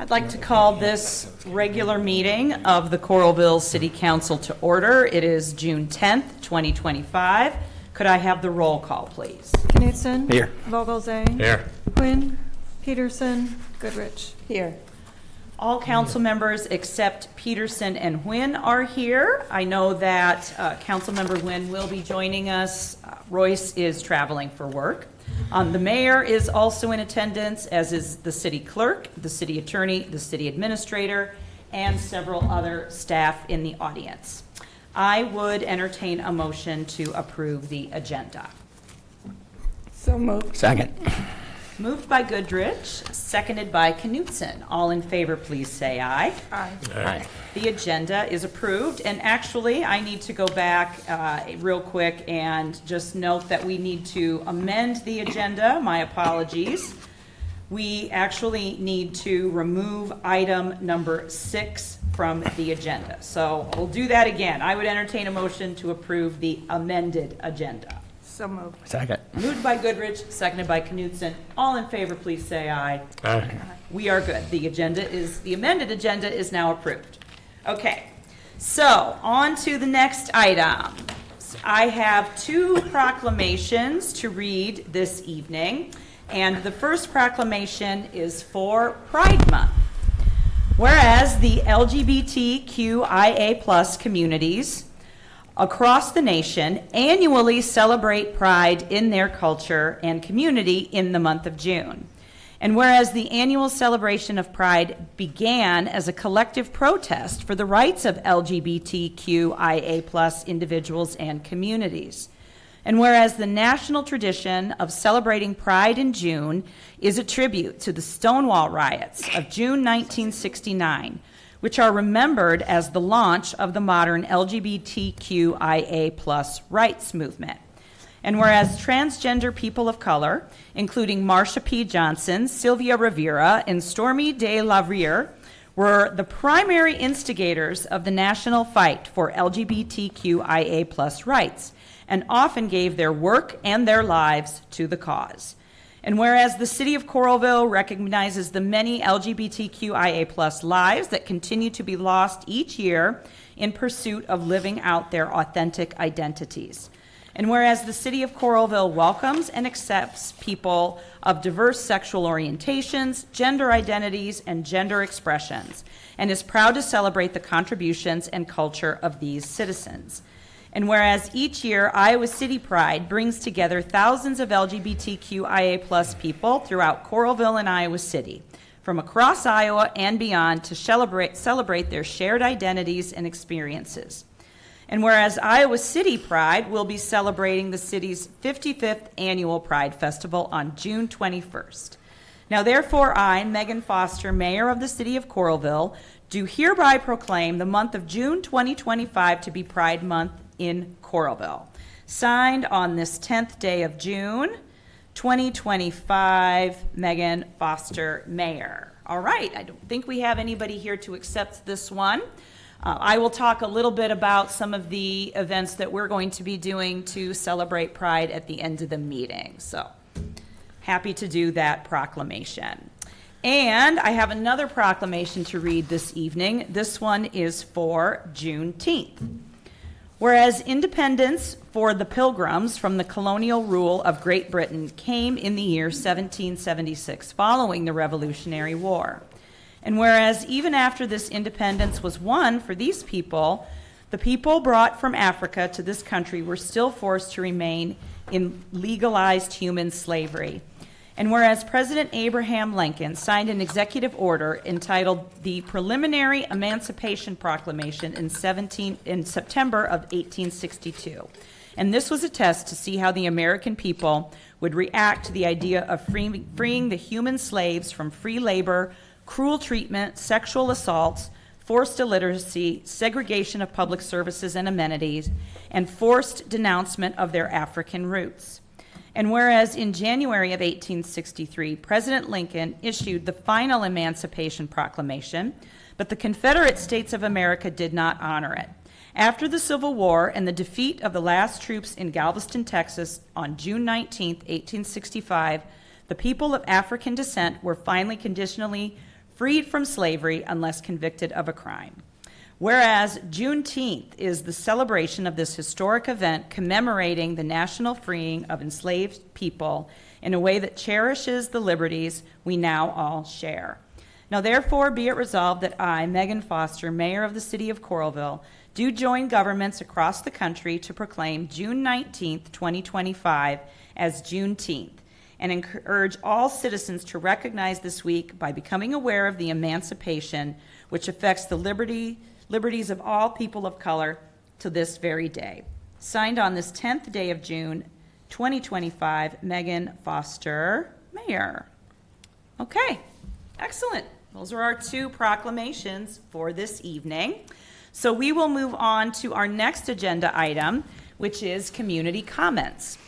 I'd like to call this regular meeting of the Coralville City Council to order. It is June 10th, 2025. Could I have the roll call, please? Knutson. Here. Vogelzang. Here. Quinn. Peterson. Goodrich. Here. All council members except Peterson and Nguyen are here. I know that Councilmember Nguyen will be joining us. Royce is traveling for work. The mayor is also in attendance, as is the city clerk, the city attorney, the city administrator, and several other staff in the audience. I would entertain a motion to approve the agenda. So moved. Second. Moved by Goodrich, seconded by Knutson. All in favor, please say aye. Aye. Aye. The agenda is approved, and actually, I need to go back real quick and just note that we need to amend the agenda. My apologies. We actually need to remove item number 6 from the agenda. So we'll do that again. I would entertain a motion to approve the amended agenda. So moved. Second. Moved by Goodrich, seconded by Knutson. All in favor, please say aye. Aye. We are good. The amended agenda is now approved. Okay, so on to the next item. I have 2 proclamations to read this evening, and the first proclamation is for Pride Month. Whereas the LGBTQIA+ communities across the nation annually celebrate Pride in their culture and community in the month of June. And whereas the annual celebration of Pride began as a collective protest for the rights of LGBTQIA+ individuals and communities. And whereas the national tradition of celebrating Pride in June is a tribute to the Stonewall riots of June 1969, which are remembered as the launch of the modern LGBTQIA+ rights movement. And whereas transgender people of color, including Marsha P. Johnson, Sylvia Rivera, and Stormy De La Riere, were the primary instigators of the national fight for LGBTQIA+ rights, and often gave their work and their lives to the cause. And whereas the city of Coralville recognizes the many LGBTQIA+ lives that continue to be lost each year in pursuit of living out their authentic identities. And whereas the city of Coralville welcomes and accepts people of diverse sexual orientations, gender identities, and gender expressions, and is proud to celebrate the contributions and culture of these citizens. And whereas each year, Iowa City Pride brings together thousands of LGBTQIA+ people throughout Coralville and Iowa City, from across Iowa and beyond, to celebrate their shared identities and experiences. And whereas Iowa City Pride will be celebrating the city's 55th annual Pride Festival on June 21st. Now therefore I, Megan Foster, Mayor of the City of Coralville, do hereby proclaim the month of June 2025 to be Pride Month in Coralville. Signed on this 10th day of June, 2025, Megan Foster, Mayor. All right, I don't think we have anybody here to accept this one. I will talk a little bit about some of the events that we're going to be doing to celebrate Pride at the end of the meeting. So, happy to do that proclamation. And I have another proclamation to read this evening. This one is for Juneteenth. Whereas independence for the Pilgrims from the colonial rule of Great Britain came in the year 1776, following the Revolutionary War. And whereas even after this independence was won for these people, the people brought from Africa to this country were still forced to remain in legalized human slavery. And whereas President Abraham Lincoln signed an executive order entitled the Preliminary Emancipation Proclamation in September of 1862. And this was a test to see how the American people would react to the idea of freeing the human slaves from free labor, cruel treatment, sexual assaults, forced illiteracy, segregation of public services and amenities, and forced denouncement of their African roots. And whereas in January of 1863, President Lincoln issued the final Emancipation Proclamation, but the Confederate States of America did not honor it. After the Civil War and the defeat of the last troops in Galveston, Texas on June 19, 1865, The people of African descent were finally conditionally freed from slavery unless convicted of a crime. Whereas Juneteenth is the celebration of this historic event commemorating the national freeing of enslaved people in a way that cherishes the liberties we now all share. Now therefore be it resolved that I, Megan Foster, Mayor of the City of Coralville, do join governments across the country to proclaim June 19th, 2025 as Juneteenth, and encourage all citizens to recognize this week by becoming aware of the emancipation which affects the liberties of all people of color to this very day. Signed on this 10th day of June, 2025, Megan Foster, Mayor. Okay, excellent. Those are our two proclamations for this evening. So we will move on to our next agenda item, which is community comments.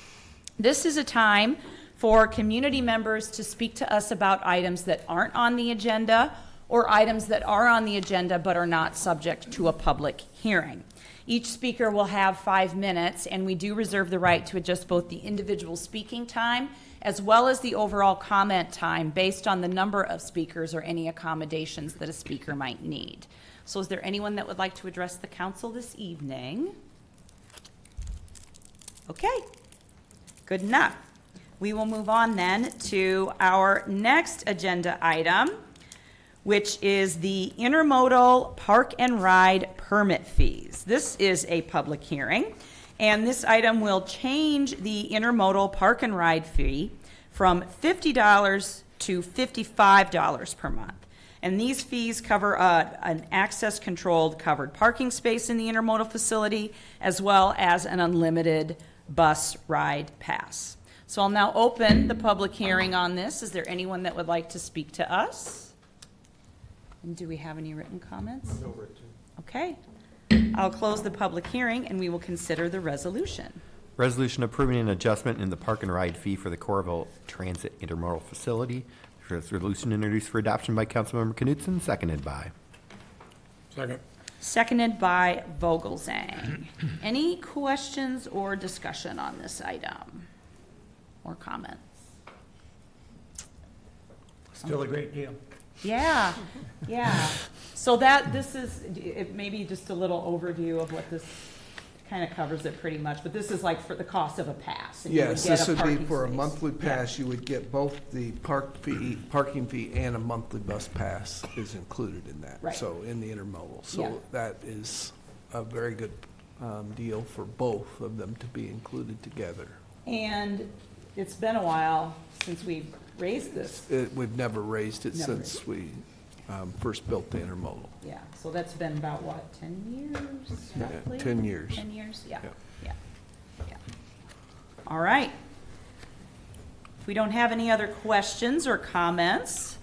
This is a time for community members to speak to us about items that aren't on the agenda or items that are on the agenda but are not subject to a public hearing. Each speaker will have 5 minutes, and we do reserve the right to adjust both the individual speaking time as well as the overall comment time based on the number of speakers or any accommodations that a speaker might need. So is there anyone that would like to address the council this evening? Okay, good enough. We will move on then to our next agenda item, which is the Intermodal Park and Ride permit fees. This is a public hearing, and this item will change the Intermodal Park and Ride fee from $50 to $55 per month. And these fees cover an access-controlled covered parking space in the intermodal facility, as well as an unlimited bus ride pass. So I'll now open the public hearing on this. Is there anyone that would like to speak to us? And do we have any written comments? No written. Okay. I'll close the public hearing, and we will consider the resolution. Resolution approving an adjustment in the park and ride fee for the Coralville Transit Intermodal Facility. Resolution introduced for adoption by Councilmember Knutson, seconded by. Second. Seconded by Vogelzang. Any questions or discussion on this item? Or comments? Still a great deal. Yeah, yeah. So this is, it maybe just a little overview of what this kind of covers it pretty much, but this is like for the cost of a pass. And you Yes, get this a would be parking for a space. monthly pass. You would get both the parking fee and a monthly bus pass is included in that. Right. So in the intermodal. Yeah. So that is a very good deal for both of them to be included together. And it's been a while since we've raised this. We've never raised it Never since we first built the intermodal. Yeah, so that's been about what, 10 years Yeah, roughly? 10 years. 10 years, yeah, Yeah. yeah. All right. If we don't have any other questions or comments,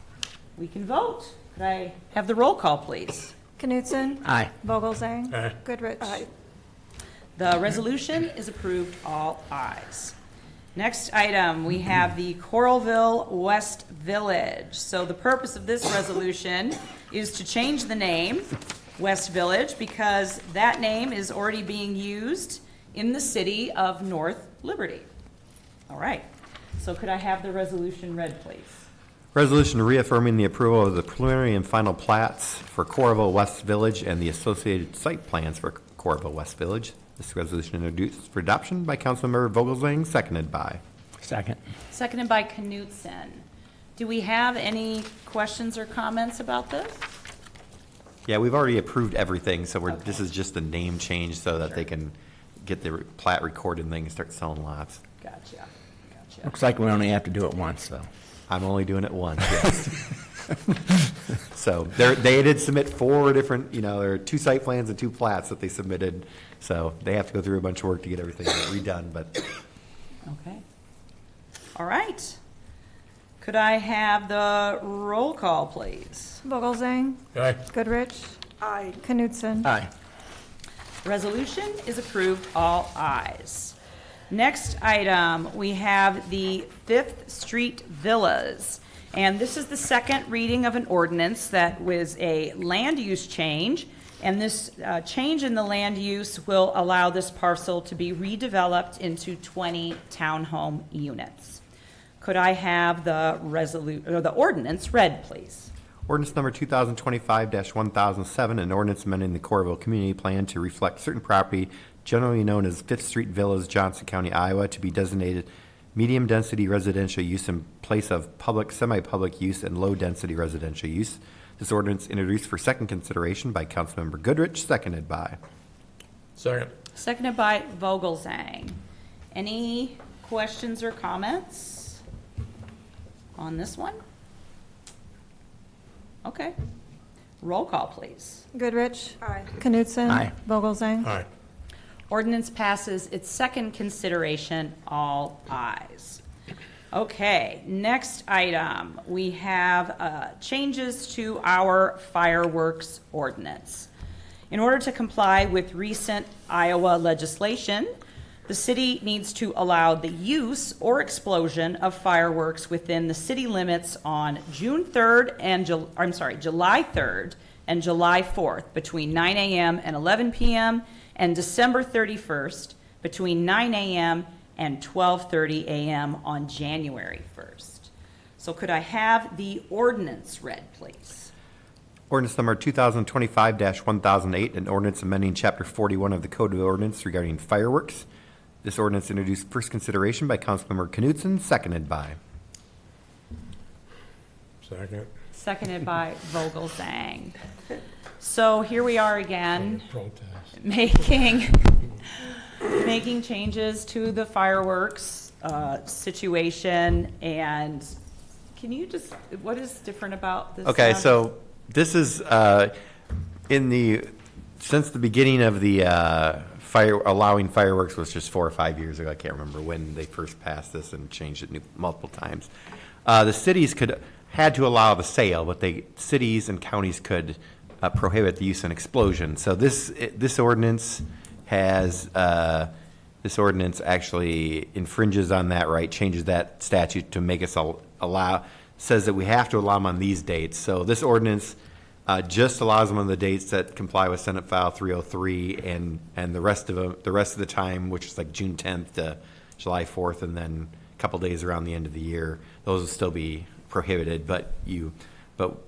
we can vote. Could I have the roll call, please? Knutson? Aye. Vogelzang? Aye. Goodrich? The resolution is approved, all ayes. Next item, we have the Coralville West Village. So the purpose of this resolution is to change the name West Village because that name is already being used in the city of North Liberty. All right, so could I have the resolution read, please? Resolution reaffirming the approval of the preliminary and final plats for Coralville West Village and the associated site plans for Coralville West Village. This resolution introduced for adoption by Councilmember Vogelzang, seconded by. Second. Seconded by Knutson. Do we have any questions or comments about this? Yeah, we've already approved everything, so Okay. this is just a name change so that they can get the plat recorded and they can start selling lots. Gotcha, gotcha. Looks like we only have to do it once, though. I'm only doing it once, yes. So they did submit 4 different, there are 2 site plans and 2 plats that they submitted. So they have to go through a bunch of work to get everything redone, but. Okay. All right. Could I have the roll call, please? Vogelzang? Aye. Goodrich? Aye. Knutson? Aye. Resolution is approved, all ayes. Next item, we have the 5th Street Villas. And this is the second reading of an ordinance that was a land use change. And this change in the land use will allow this parcel to be redeveloped into 20 townhome units. Could I have the the ordinance read, please? Ordinance number 2025-1007, an ordinance amending the Coralville Community Plan to reflect certain property generally known as Fifth Street Villas, Johnson County, Iowa, to be designated medium-density residential use in place of public, semi-public use, and low-density residential use. This ordinance introduced for second consideration by Councilmember Goodrich, seconded by. Second. Seconded by Vogelzang. Any questions or comments on this one? Okay. Roll call, please. Goodrich. Aye. Knutson. Aye. Vogelzang. Aye. Ordinance passes its second consideration, all ayes. Okay, next item, we have changes to our fireworks ordinance. In order to comply with recent Iowa legislation, the city needs to allow the use or explosion of fireworks within the city limits on July 3rd and July 4th between 9 a.m. and 11 p.m. and December 31st between 9 a.m. and 12:30 a.m. on January 1st. So could I have the ordinance read, please? Ordinance number 2025-1008, an ordinance amending Chapter 41 of the Code of Ordinance regarding fireworks. This ordinance introduced first consideration by Councilmember Knutson, seconded by. Second. Seconded by Vogelzang. So here we are again, Protest. making changes to the fireworks situation. And can you just, what is different about this? Okay, so this is since the beginning of the allowing fireworks was just 4 or 5 years ago. I can't remember when they first passed this and changed it multiple times. The cities had to allow the sale, but cities and counties could prohibit the use and explosion. So this ordinance actually infringes on that right, changes that statute to make us says that we have to allow them on these dates. So this ordinance just allows them on the dates that comply with Senate File 303, and the rest of the time, which is like June 10th to July 4th, and then a couple days around the end of the year, those will still be prohibited. But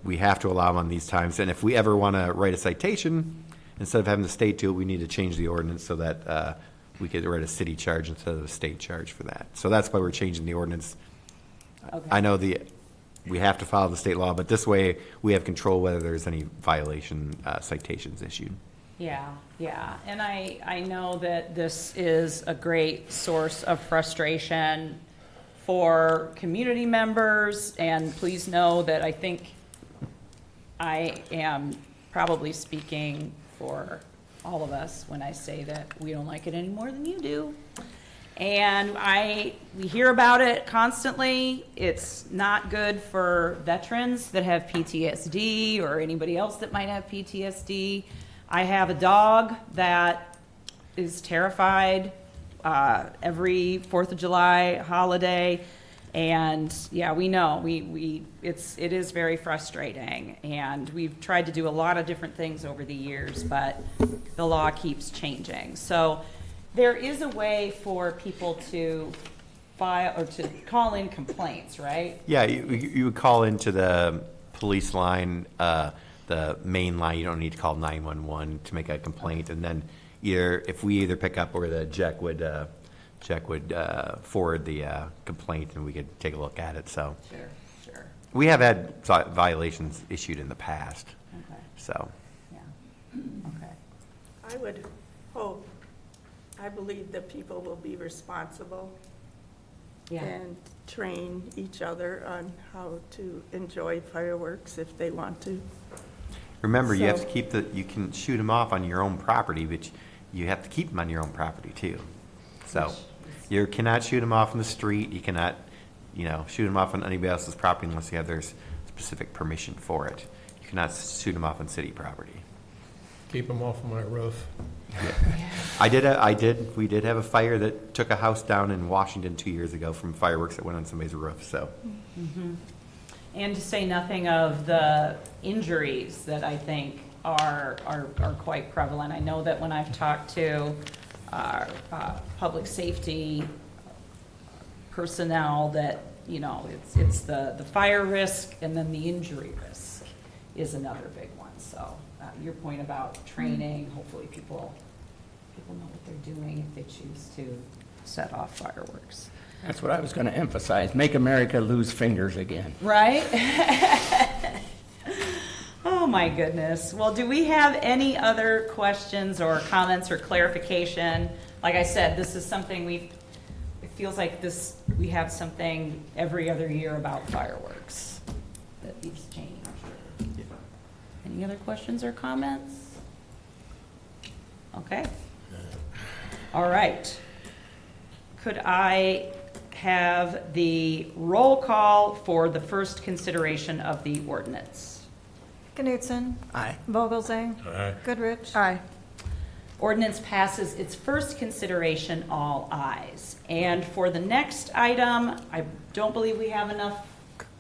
we have to allow them on these times. And if we ever want to write a citation, instead of having the state do it, we need to change the ordinance so that we could write a city charge instead of a state charge for that. So that's why we're changing the ordinance. Okay. I know we have to follow the state law, but this way we have control whether there's any violation citations issued. Yeah, and I know that this is a great source of frustration for community members, and please know that I think I am probably speaking for all of us when I say that we don't like it any more than you do. And we hear about it constantly. It's not good for veterans that have PTSD or anybody else that might have PTSD. I have a dog that is terrified every 4th of July holiday. And yeah, we know it is very frustrating, and we've tried to do a lot of different things over the years, but the law keeps changing. So there is a way for people to file or to call in complaints, right? Yeah, you would call into the police line, the main line. You don't need to call 911 to make a complaint, and then if we either pick up or the JEC would forward the complaint, and we could take a look at it. So Sure. we have had violations issued in the past. Okay. So Yeah. Okay. I would hope, I believe that people will be responsible Yeah. and train each other on how to enjoy fireworks if they want to. remember, you have to So- keep you can shoot them off on your own property, but you have to keep them on your own property too. So you cannot shoot them off in the street. You cannot, shoot them off on anybody else's property unless you have their specific permission for it. You cannot shoot them off on city property. Keep them off of my roof. We did have a fire that took a house down in Washington 2 years ago from fireworks that went on somebody's roof. So And to say nothing of the injuries that I think are quite prevalent. I know that when I've talked to public safety personnel that, you know, it's the fire risk and then the injury risk is another big one. So your point about training, hopefully people know what they're doing if they choose to set off fireworks. That's what I was going to emphasize. Make America lose fingers again. Right? Oh, my goodness. Well, do we have any other questions or comments or clarification? Like I said, this is something it feels like we have something every other year about fireworks that needs change. Any other questions or comments? Okay. All right. Could I have the roll call for the first consideration of the ordinance? Knutson. Aye. Vogelsang. Aye. Goodrich. Aye. Ordinance passes its first consideration, all ayes. And for the next item, I don't believe we have enough.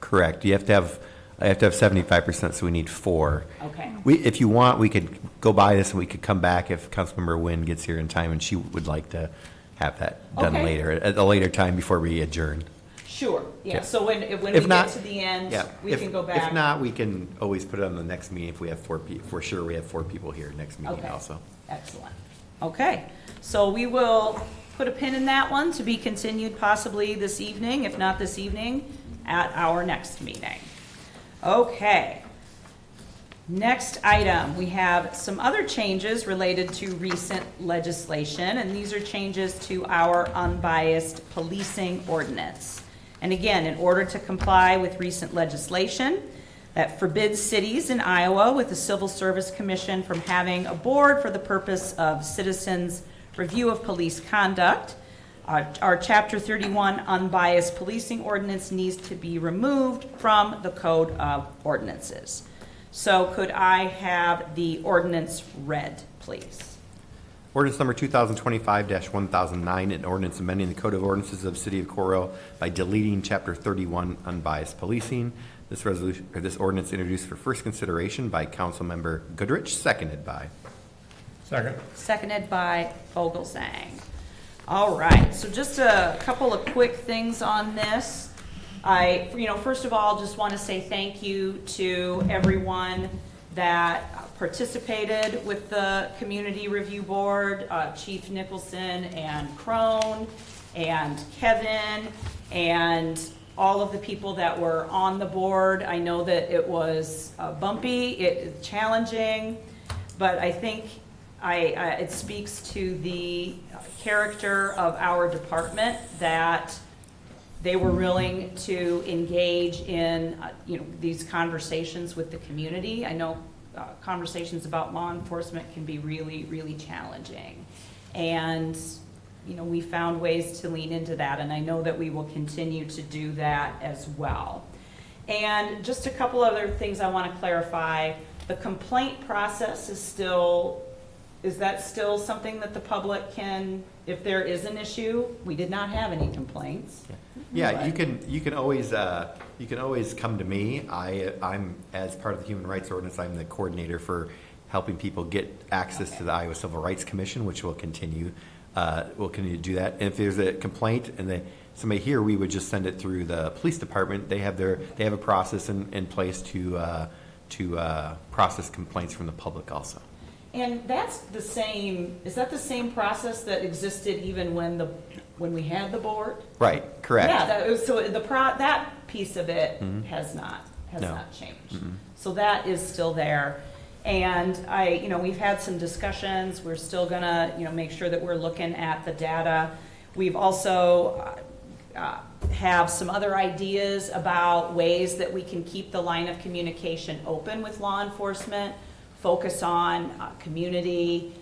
Correct. I have to have 75%, so we need 4. Okay. If you want, we could go by this and we could come back if Councilmember Nguyen gets here in time and she would like to have that done Okay. later, at a later time before we adjourn. Sure, yeah. Yeah. So when we If not- get to the end, Yeah. we can go back. If not, we can always put it on the next meeting if we have 4 people. For sure, we have 4 people here next meeting Okay. also. Excellent. Okay, so we will put a pin in that one to be continued possibly this evening, if not this evening, at our next meeting. Okay. Next item, we have some other changes related to recent legislation, and these are changes to our unbiased policing ordinance. And again, in order to comply with recent legislation that forbids cities in Iowa with the Civil Service Commission from having a board for the purpose of citizens' review of police conduct, our Chapter 31 unbiased policing ordinance needs to be removed from the Code of Ordinances. So could I have the ordinance read, please? Ordinance number 2025-1009, an ordinance amending the Code of Ordinances of the City of Coralville by deleting Chapter 31 unbiased policing. This ordinance introduced for first consideration by Councilmember Goodrich, seconded by. Second. Seconded by Vogelsang. All right, so just a couple of quick things on this. First of all, just want to say thank you to everyone that participated with the Community Review Board, Chief Nicholson and Crone and Kevin and all of the people that were on the board. I know that it was bumpy, challenging, but I think it speaks to the character of our department that they were willing to engage in, these conversations with the community. I know conversations about law enforcement can be really, really challenging. And, we found ways to lean into that, and I know that we will continue to do that as well. And just a couple other things I want to clarify. The complaint process is that still something that the public can, if there is an issue? We did not have any complaints. Yeah, you can always come to me. I'm, as part of the Human Rights Ordinance, I'm the coordinator for helping people get access to the Iowa Civil Rights Commission, which will continue to do that. And if there's a complaint and somebody here, we would just send it through the police department. They have a process in place to process complaints from the public also. And that's the same, is that the same process that existed even when we had the board? Right, correct. Yeah, that piece of it has not No. changed. So that is still there. And we've had some discussions. We're still gonna, make sure that we're looking at the data. We've also have some other ideas about ways that we can keep the line of communication open with law enforcement, focus on community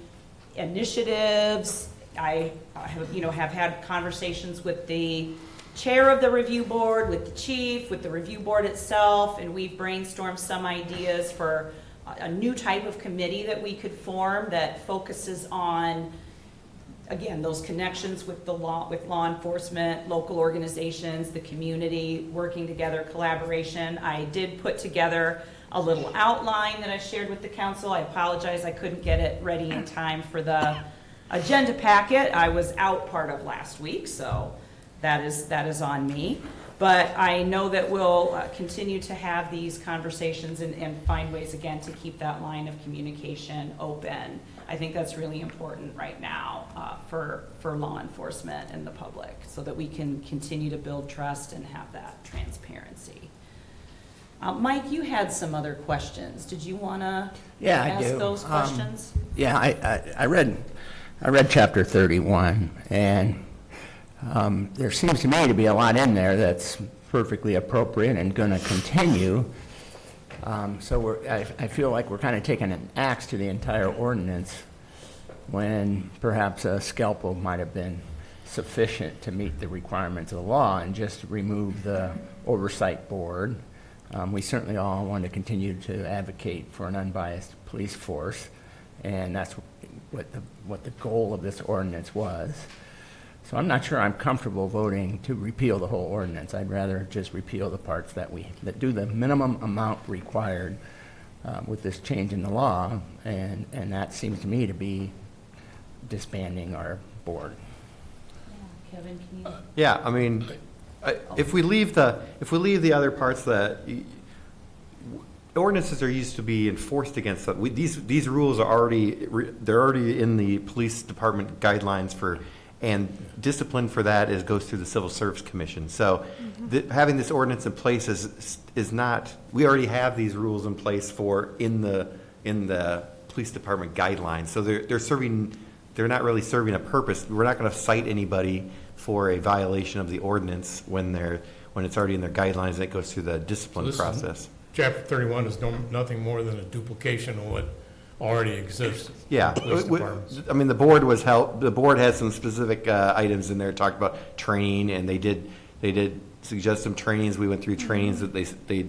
initiatives. I have had conversations with the chair of the review board, with the chief, with the review board itself, and we've brainstormed some ideas for a new type of committee that we could form that focuses on, again, those connections with law enforcement, local organizations, the community, working together, collaboration. I did put together a little outline that I shared with the council. I apologize, I couldn't get it ready in time for the agenda packet. I was out part of last week, so that is on me. But I know that we'll continue to have these conversations and find ways, again, to keep that line of communication open. I think that's really important right now for law enforcement and the public, so that we can continue to build trust and have that transparency. Mike, you had some other questions. Did you want to Yeah, I ask do. those questions? Yeah, I read chapter 31, and there seems to me to be a lot in there that's perfectly appropriate and going to continue. So I feel like we're kind of taking an axe to the entire ordinance when perhaps a scalpel might have been sufficient to meet the requirements of the law and just remove the oversight board. We certainly all want to continue to advocate for an unbiased police force, and that's what the goal of this ordinance was. So I'm not sure I'm comfortable voting to repeal the whole ordinance. I'd rather just repeal the parts that do the minimum amount required with this change in the law, and that seems to me to be disbanding our board. Yeah, Kevin, can you? Yeah, I mean, if we leave the other parts that ordinances are used to be enforced against, these rules are already in the police department guidelines and discipline for that goes through the Civil Service Commission. So having this ordinance in place is not, we already have these rules in place in the police department guidelines. So they're not really serving a purpose. We're not going to cite anybody for a violation of the ordinance when it's already in their guidelines and it goes through the discipline process. Chapter 31 is nothing more than a duplication of what already exists. Yeah, in police departments. I mean, the board has some specific items in there, talked about training, and they did suggest some trainings. We went through trainings that they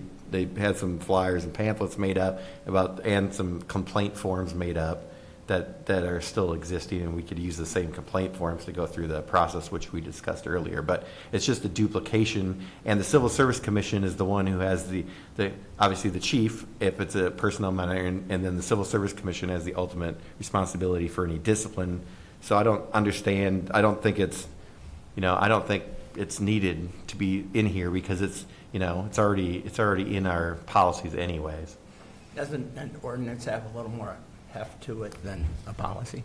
had some flyers and pamphlets made up and some complaint forms made up that are still existing, and we could use the same complaint forms to go through the process, which we discussed earlier. But it's just a duplication, and the Civil Service Commission is the one who has the obviously the chief, if it's a personnel matter, and then the Civil Service Commission has the ultimate responsibility for any discipline. So I don't think it's needed to be in here because it's already in our policies anyways. Doesn't an ordinance have a little more heft to it than a policy?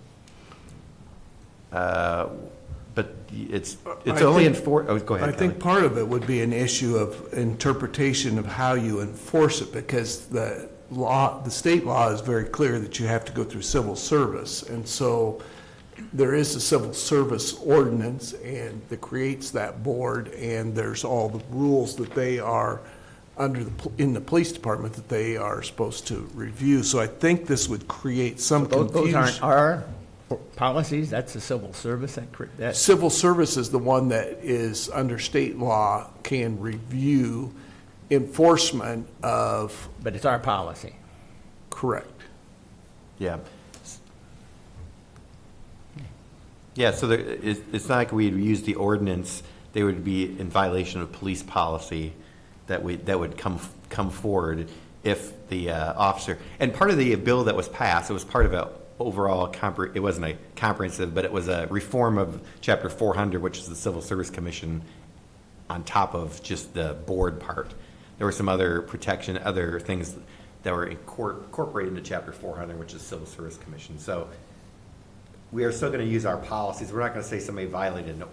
But it's I only think- enforced. Oh, go ahead. I think Kelly. part of it would be an issue of interpretation of how you enforce it, because the state law is very clear that you have to go through civil service. And so there is a civil service ordinance that creates that board, and there's all the rules that they are in the police department that they are supposed to review. So I think this would create some Those confusion. aren't our policies, that's the civil service that Civil service is the one that is, under state law, can review enforcement of, but it's our policy. correct. Yeah. Yeah, so it's not like we'd use the ordinance, they would be in violation of police policy that would come forward if the officer, and part of the bill that was passed, it was part of a overall, it wasn't a comprehensive, but it was a reform of Chapter 400, which is the Civil Service Commission, on top of just the board part. There were some other protection, other things that were incorporated into Chapter 400, which is Civil Service Commission. So we are still going to use our policies. We're not going to say somebody violated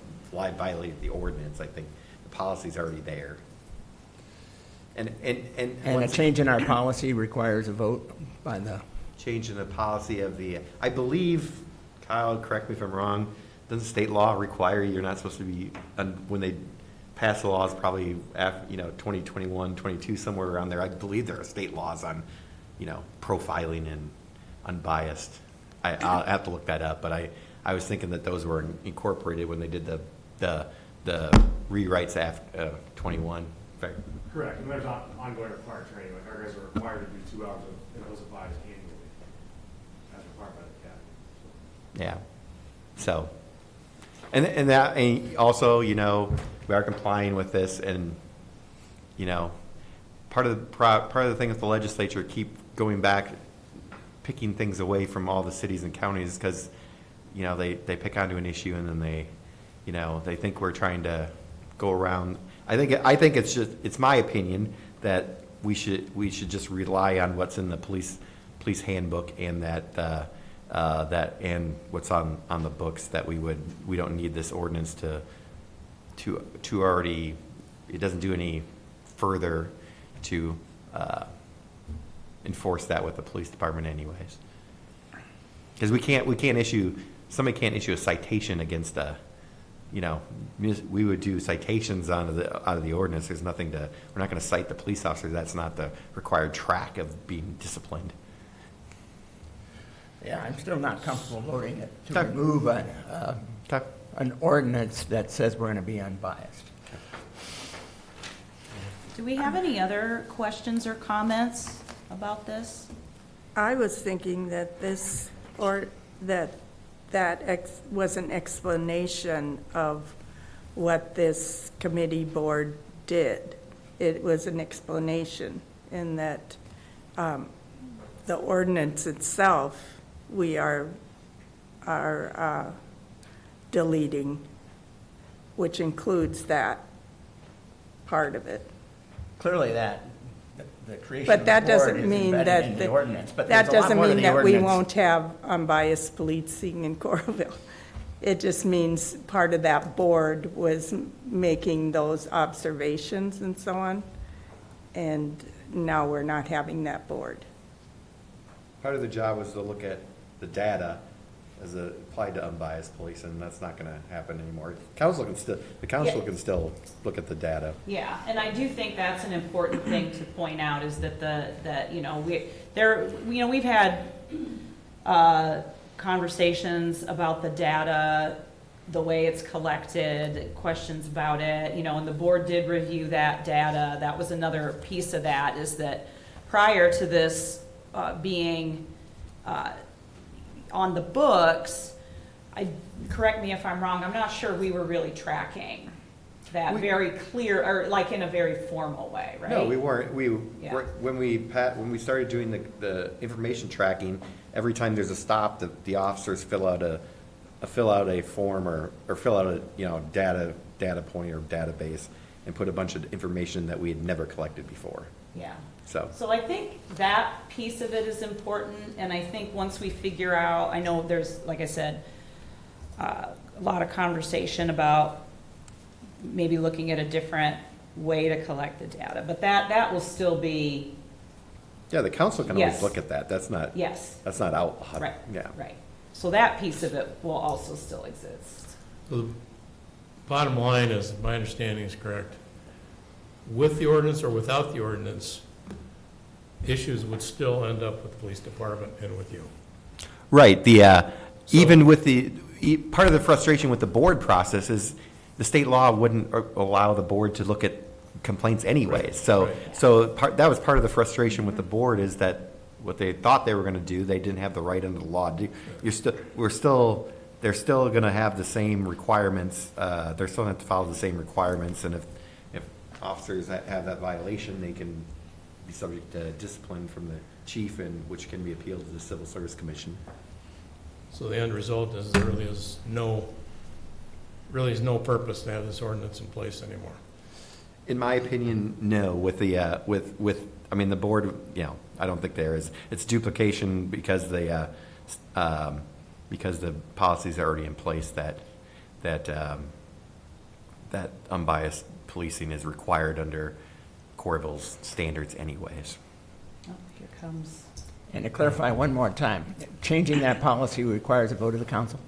the ordinance. I think the policy's already there. And And a change in our policy requires a vote by the, change in the policy of I believe, Kyle, correct me if I'm wrong, doesn't state law require you're not supposed to be, when they pass the laws, probably after, 2021, 22, somewhere around there, I believe there are state laws on, profiling and unbiased. I'll have to look that up, but I was thinking that those were incorporated when they did the rewrites after 21. Fair. Correct, and there's ongoing required training, like our guys are required to do 2 hours of Biosolids annually, as required by the academy. Yeah. So, and that, and also, we are complying with this, and, part of the thing with the legislature keep going back, picking things away from all the cities and counties, because, they pick onto an issue and then you know, they think we're trying to go around. I think it's my opinion that we should just rely on what's in the police handbook, and that and what's on the books, that we don't need this ordinance to already, it doesn't do any further to enforce that with the police department anyways. Because somebody can't issue a citation against you know, we would do citations out of the ordinance. There's nothing we're not going to cite the police officers. That's not the required track of being disciplined. Yeah, I'm still not comfortable voting it to Okay. remove Okay. an ordinance that says we're going to be unbiased. Do we have any other questions or comments about this? I was thinking that this, or that was an explanation of what this committee board did. It was an explanation in that the ordinance itself, we are deleting, which includes that part of it. Clearly the creation But of that the board doesn't is mean embedded that, in the ordinance. But that there's a lot doesn't more to mean the that we ordinance. won't have unbiased policing in Coralville. It just means part of that board was making those observations and so on, and now we're not having that board. Part of the job was to look at the data as it applied to unbiased policing, and that's not going to happen anymore. The council can still look at the data. Yeah, and I do think that's an important thing to point out, is that we've had conversations about the data, the way it's collected, questions about it, and the board did review that data. That was another piece of that, is that prior to this being on the books, correct me if I'm wrong, I'm not sure we were really tracking that very clear, or like in a very formal way, right? No, we weren't. Yeah. When we started doing the information tracking, every time there's a stop, the officers fill out a form or fill out a data point or database, and put a bunch of information that we had never collected before. Yeah. So I think that piece of it is important, and I think once we figure out, I know there's, like I said, a lot of conversation about maybe looking at a different way to collect the data, but that will still be, yeah, the council can Yes. always look at that. That's not outlawed. right, Yeah. right. So that piece of it will also still exist. So the bottom line is, if my understanding is correct, with the ordinance or without the ordinance, issues would still end up with the police department and with you. Right. Even with part of the frustration with the board process is the state law wouldn't allow the board to look at complaints anyways. Right, So right. that was part of the frustration with the board, is that what they thought they were going to do, they didn't have the right under the law to do. They're still going to have the same requirements. They're still going to have to follow the same requirements, and if officers have that violation, they can be subject to discipline from the chief, and which can be appealed to the Civil Service Commission. So the end result is there really is no purpose to have this ordinance in place anymore. In my opinion, no. The board, I don't think there is. It's duplication because the policies are already in place that unbiased policing is required under Coralville's standards anyways. Oh, here comes. And to clarify one more time, changing that policy requires a vote of the council?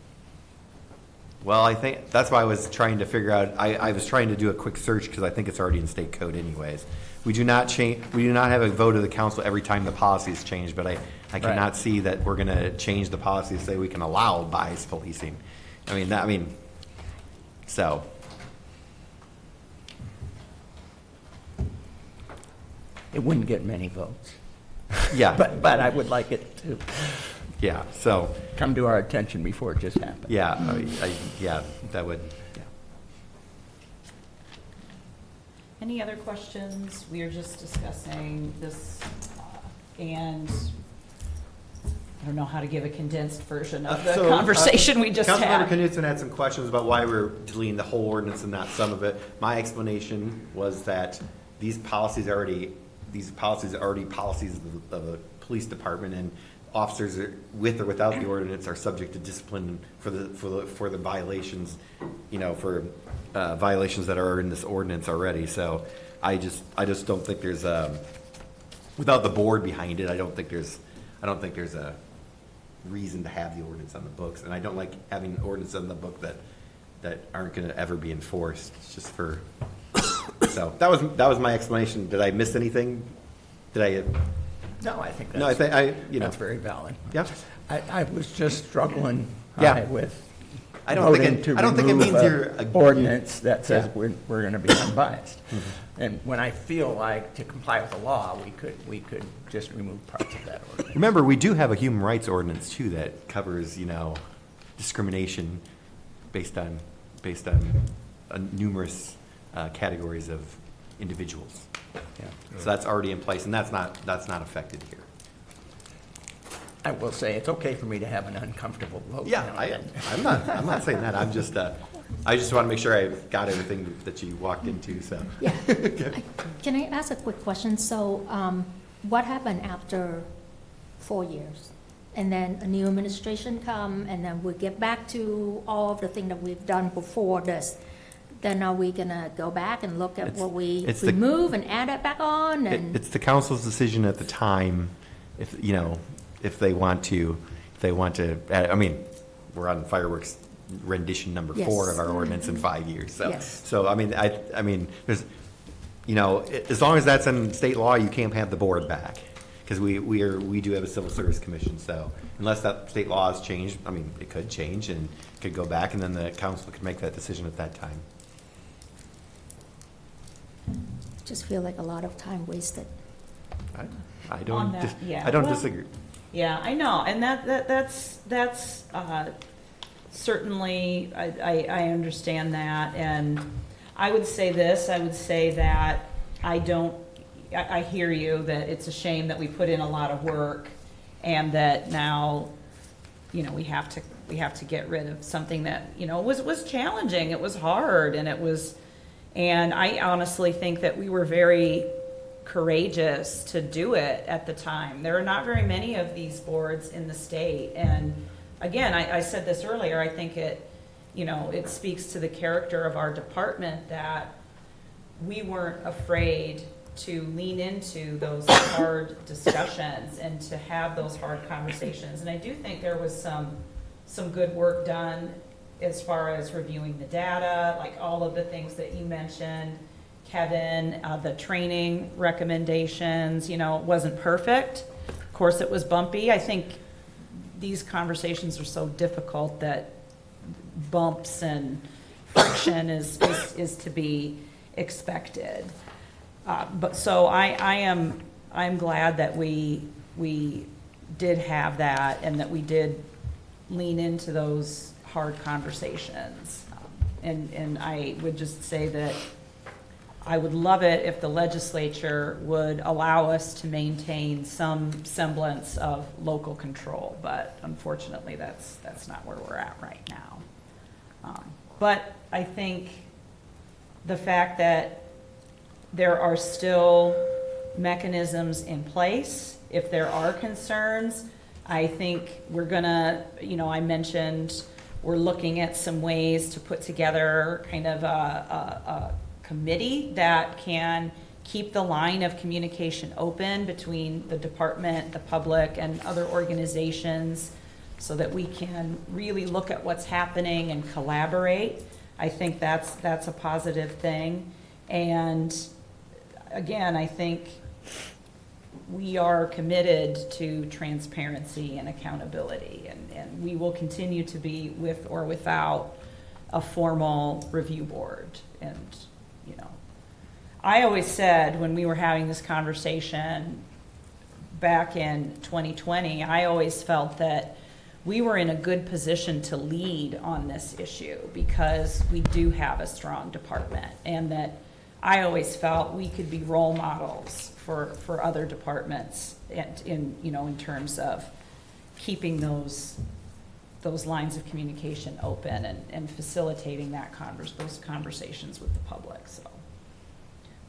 Well, I think that's why I was trying to figure out, I was trying to do a quick search because I think it's already in state code anyways. We do not have a vote of the council every time the policy is changed, but I cannot see that we're going to change the policy to say we can allow bias policing. So. It wouldn't get many votes. Yeah. But I would like it to Yeah, so, come to our attention before it just happened. yeah, that would, yeah. Any other questions? We are just discussing this, and I don't know how to give a condensed version of the So, conversation we just Councilmember had. Knudsen had some questions about why we're deleting the whole ordinance and not some of it. My explanation was that these policies are already policies of the police department, and officers are, with or without the ordinance, are subject to discipline for the violations, for violations that are in this ordinance already. So I just don't think there's without the board behind it, I don't think there's a reason to have the ordinance on the books, and I don't like having ordinance on the book that aren't going to ever be enforced. It's just for. So that was my explanation. Did I miss anything? Did I? No, I think No, I that's, think that's very valid. Yeah. I was just struggling Yeah. with I don't think voting it- to I don't think it remove means a you're a- ordinance that says Yeah. we're going to be unbiased. And when I feel like to comply with the law, we could just remove parts of that ordinance. Remember, we do have a human rights ordinance too that covers, discrimination based on numerous categories of individuals. Yeah. So that's already in place, and that's not affected here. I will say, it's okay for me to have an uncomfortable vote. Yeah, now and then. I'm not saying that. I just want to make sure I got everything that you walked into. So Yeah. Can I ask a quick question? So what happened after 4 years? And then a new administration come, and then we get back to all of the things that we've done before this. Then are we gonna go back and look at what we it's the- remove and add it back on? And It's the council's decision at the time, if they want to, I mean, we're on fireworks rendition number 4 of our ordinance in 5 years, so. Yes. So, I mean, there's, as long as that's in state law, you can't have the board back, because we do have a civil service commission, so unless that state law has changed, I mean, it could change and could go back, and then the council could make that decision at that time. just feel like a lot of time wasted. I On don't, that, yeah. I don't Well, disagree. Yeah, I know, and that's certainly, I understand that, and I would say this, I would say that I hear you, that it's a shame that we put in a lot of work, and that now, we have to get rid of something that, was challenging, it was hard, and I honestly think that we were very courageous to do it at the time. There are not very many of these boards in the state, and again, I said this earlier, I think it speaks to the character of our department that we weren't afraid to lean into those hard discussions and to have those hard conversations. And I do think there was some good work done as far as reviewing the data, like all of the things that you mentioned, Kevin, the training recommendations, it wasn't perfect. Of course, it was bumpy. I think these conversations are so difficult that bumps and friction is to be expected. But so I'm glad that we did have that, and that we did lean into those hard conversations. And I would just say that I would love it if the legislature would allow us to maintain some semblance of local control, but unfortunately, that's not where we're at right now. But I think the fact that there are still mechanisms in place, if there are concerns, I think we're gonna, I mentioned we're looking at some ways to put together kind of a committee that can keep the line of communication open between the department, the public, and other organizations, so that we can really look at what's happening and collaborate. I think that's a positive thing. And again, I think we are committed to transparency and accountability, and we will continue to be with or without a formal review board. And I always said when we were having this conversation back in 2020, I always felt that we were in a good position to lead on this issue because we do have a strong department, and that I always felt we could be role models for other departments in terms of keeping those lines of communication open and facilitating those conversations with the public, so.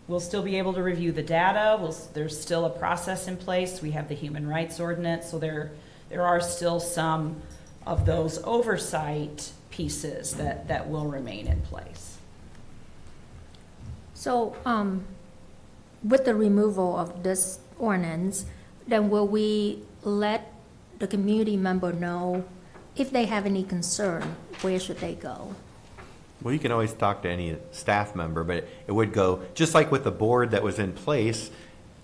We'll still be able to review the data, there's still a process in place, we have the human rights ordinance, so there are still some of those oversight pieces that will remain in place. So, with the removal of this ordinance, then will we let the community member know if they have any concern, where should they go? Well, you can always talk to any staff member, but it would go, just like with the board that was in place,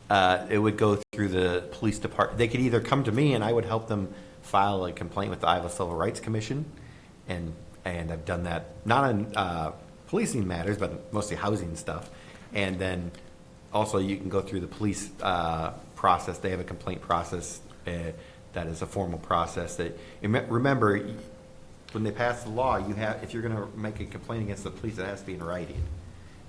it would go through the police department. They could either come to me and I would help them file a complaint with the Iowa Civil Rights Commission. And I've done that, not on policing matters, but mostly housing stuff. And then also you can go through the police process. They have a complaint process that is a formal process. That, remember, when they pass the law, you have, if you're going to make a complaint against the police, it has to be in writing.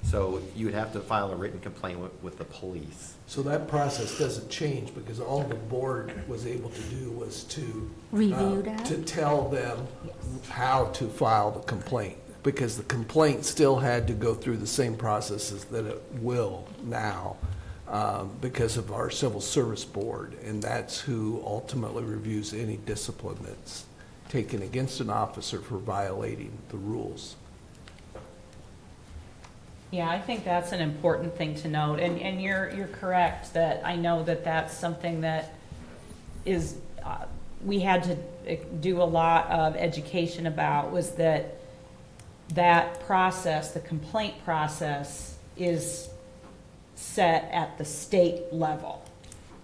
So you would have to file a written complaint with the police. So that process doesn't change because all the board was able to do was to Review that? to tell them how to file the complaint, because the complaint still had to go through the same processes that it will now because of our civil service board, and that's who ultimately reviews any discipline that's taken against an officer for violating the rules. Yeah, I think that's an important thing to note, and you're correct that I know that that's something that is, we had to do a lot of education about, was that process, the complaint process, is set at the state level,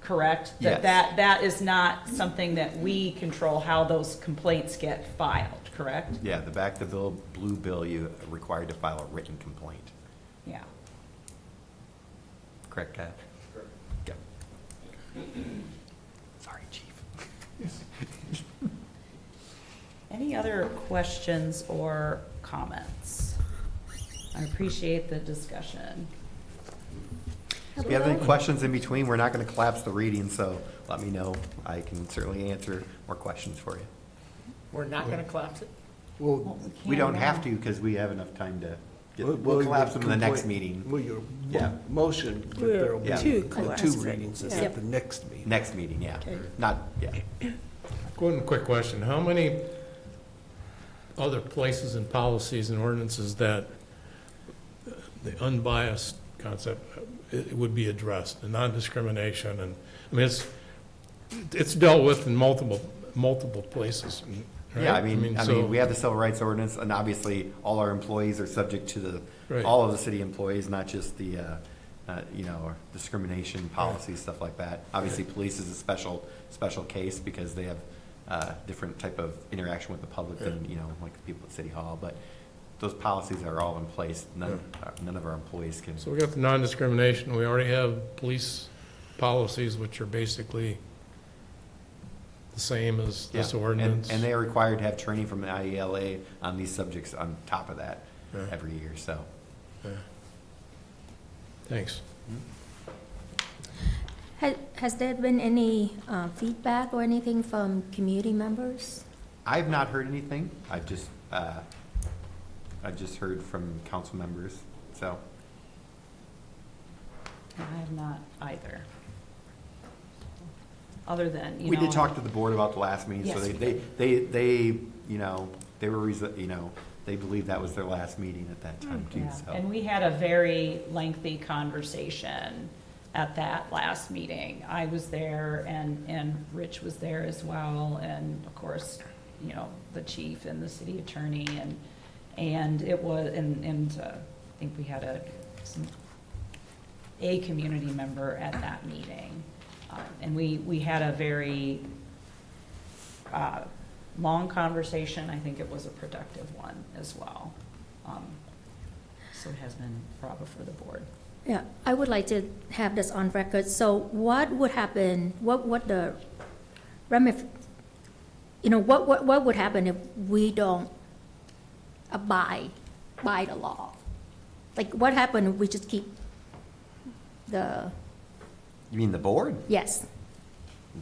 correct? Yes. That is not something that we control how those complaints get filed, correct? Yeah, the back of the blue bill, you are required to file a written complaint. Yeah. Correct, Kat? Correct. Yep. Sorry, Chief. Any other questions or comments? I appreciate the discussion. If you have any questions in between, we're not going to collapse the reading, so let me know. I can certainly answer more questions for you. We're not going to collapse it? Well, We don't have to because we have enough time to we'll collapse them in the next meeting. Well, your Yeah. motion, that there'll be Yeah. To two collapse it. readings is Yeah. at the next meeting. Next meeting, yeah. Not, yeah. One quick question. How many other places and policies and ordinances that the unbiased concept it would be addressed, the non-discrimination, and, I mean, it's dealt with in multiple places, right? Yeah, I mean, so- we have the civil rights ordinance, and obviously, all our employees are subject to Right. all of the city employees, not just the, discrimination policies, stuff like that. Obviously, police is a special case because they have different type of interaction with the public than, like the people at City Hall, but those policies are all in place. None of our employees can. So we got the non-discrimination, we already have police policies, which are basically the same as this Yeah, ordinance. And they are required to have training from the IELA on these subjects on top of that Yeah. every year, so. Yeah. Thanks. Has there been any feedback or anything from community members? I've not heard anything. I've just heard from council members, so. I have not either. Other than, We did talk to the board about the last meeting, so Yes, we they they were, they believed that was their last meeting at that time too, Yeah, so. and we had a very lengthy conversation at that last meeting. I was there and Rich was there as well, and of course, the chief and the city attorney, and it was, I think we had a community member at that meeting. And we had a very long conversation. I think it was a productive one as well. So it has been brought before the board. Yeah, I would like to have this on record. So what would happen, what the what would happen if we don't abide by the law? Like, what happened if we just keep the, You mean the board? yes,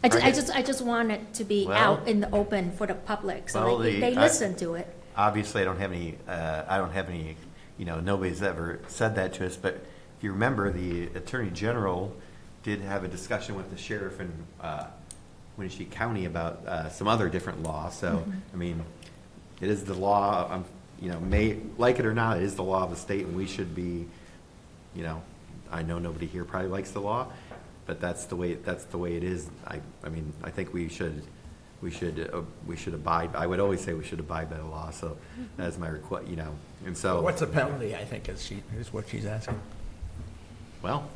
I just want it to be Well- out in the open for the public, so Well, they I- listen to it. Obviously, I don't have any, nobody's ever said that to us, but if you remember, the Attorney General did have a discussion with the sheriff in Winnebago County about some other different laws, so, I mean, it is the law, may, like it or not, it is the law of the state, and we should be, I know nobody here probably likes the law, but that's the way it is. I mean, I think we should abide, I would always say we should abide by the law, so that's my request, and so. What's the penalty, I think, is what she's asking. Well,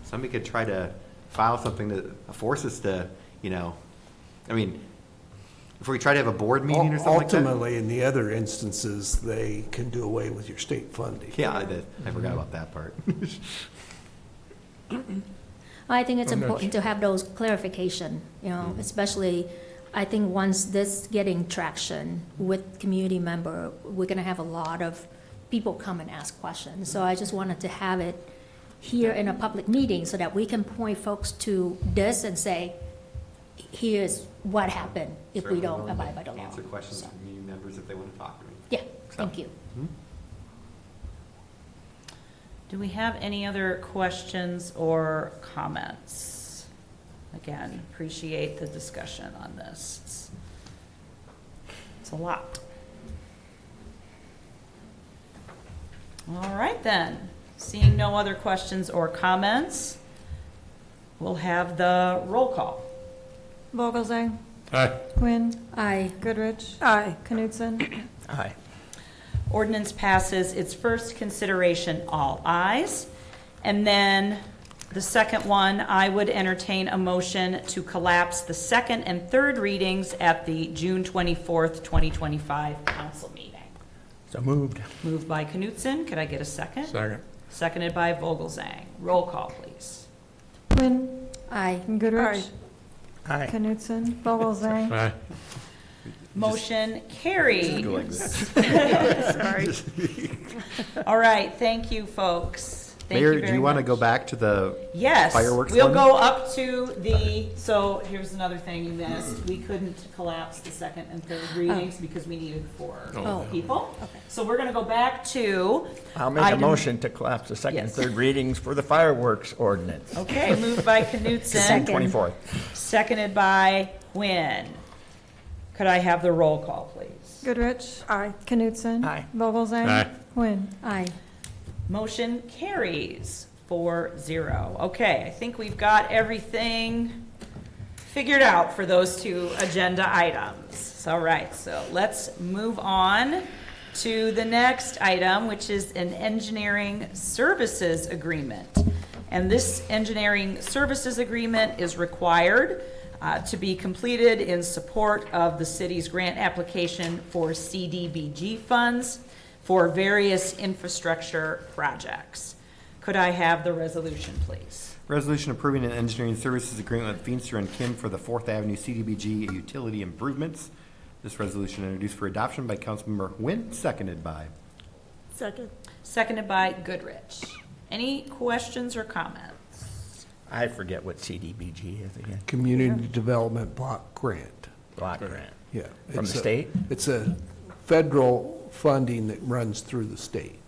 somebody could try to file something that force us to, I mean, if we try to have a board meeting or something like that. Ultimately, in the other instances, they can do away with your state funding. Yeah, I forgot about that part. I think it's important to have those clarification, especially, I think once this getting traction with community member, we're gonna have a lot of people come and ask questions. So I just wanted to have it here in a public meeting so that we can point folks to this and say, here's what happened if we don't abide by the law. Answer questions So, from community members if they want to talk to me. Yeah, thank you. Do we have any other questions or comments? Again, appreciate the discussion on this. It's a lot. All right then, seeing no other questions or comments, we'll have the roll call. Vogelzang, Aye. Quinn, Aye. Goodrich, Aye. Knutson. Aye. Ordinance passes its first consideration, all ayes. And then the second one, I would entertain a motion to collapse the second and third readings at the June 24th, 2025 council meeting. So moved. Moved by Knutson. Could I get a second? Second. Seconded by Vogelzang. Roll call, please. Quinn, Aye. Goodrich, Aye. Knutson, Vogelzang. Aye. Motion carried. Go like this. Sorry. All right, thank you, folks. Thank you Mayor, very do you want to much. go back to the Yes. fireworks We'll one? go up to so here's another thing you missed. We couldn't collapse the second and third readings because we needed four Oh. people. So we're going to go back to. I'll make a item- motion to collapse the second and Yes. third readings for the fireworks ordinance. Okay, moved by Knutson, 24th. seconded by Quinn. Could I have the roll call, please? Goodrich, Aye. Knutson. Aye. Vogelzang. Aye. Quinn. Aye. Motion carries 4-0. Okay, I think we've got everything figured out for those two agenda items. All right, so let's move on to the next item, which is an engineering services agreement. And this engineering services agreement is required to be completed in support of the city's grant application for CDBG funds for various infrastructure projects. Could I have the resolution, please? Resolution approving an engineering services agreement with Feenster and Kim for the 4th Avenue CDBG utility improvements. This resolution introduced for adoption by Councilmember Wynn, seconded by. Second. Seconded by Goodrich. Any questions or comments? I forget what CDBG is again. Community Development Block Grant. Block grant. Yeah. From the It's a- state? It's a federal funding that runs through the state.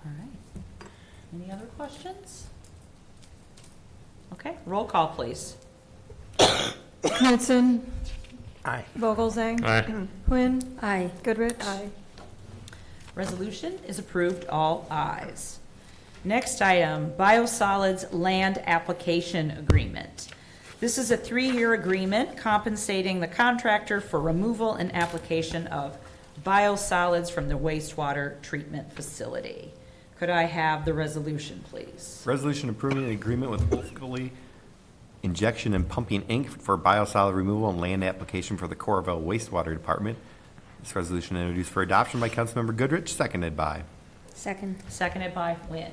All right. Any other questions? Okay, roll call, please. Knutson, Aye. Vogelzang. Aye. Quinn, Aye. Goodrich. Aye. Resolution is approved, all ayes. Next item, Biosolids Land Application Agreement. This is a 3-year agreement compensating the contractor for removal and application of biosolids from the wastewater treatment facility. Could I have the resolution, please? Resolution approving an agreement with Wolfley Injection and Pumping, Inc. for biosolid removal and land application for the Coralville wastewater department. This resolution introduced for adoption by Councilmember Goodrich, seconded by. Second. Seconded by Wynn.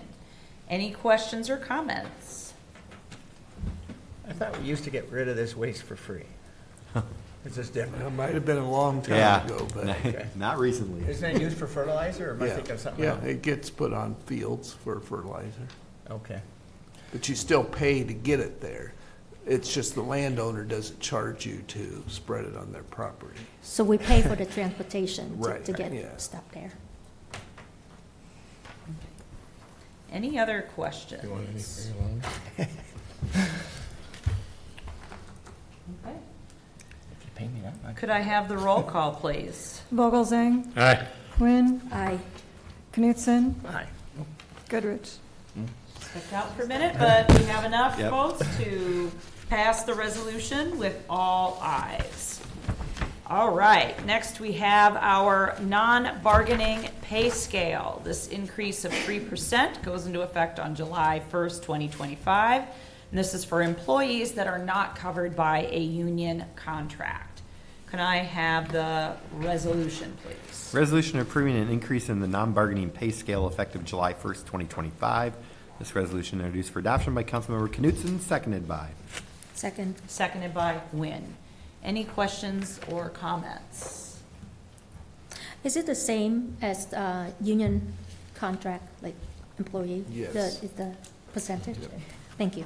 Any questions or comments? I thought we used to get rid of this waste for free. Is this different? It might have been a long Yeah, time ago, but not recently. Isn't it used for fertilizer, or am I yeah, thinking of something yeah, else? it gets put on fields for fertilizer. Okay. But you still pay to get it there. It's just the landowner doesn't charge you to spread it on their property. So we pay for the transportation Right, to get yeah. stuff there. Any other You want questions? anything along? Okay. If you pay me that much. Could I have the roll call, please? Vogelzang, Aye. Quinn, Aye. Knutson, Aye. Goodrich. Stepped out for a minute, but we have enough Yep. votes to pass the resolution with all ayes. All right, next we have our non-bargaining pay scale. This increase of 3% goes into effect on July 1st, 2025. And this is for employees that are not covered by a union contract. Can I have the resolution, please? Resolution approving an increase in the non-bargaining pay scale effective July 1st, 2025. This resolution introduced for adoption by Councilmember Knutson, seconded by. Second. Seconded by Wynn. Any questions or comments? Is it the same as union contract, like employee? Yes. Is the percentage? Thank you.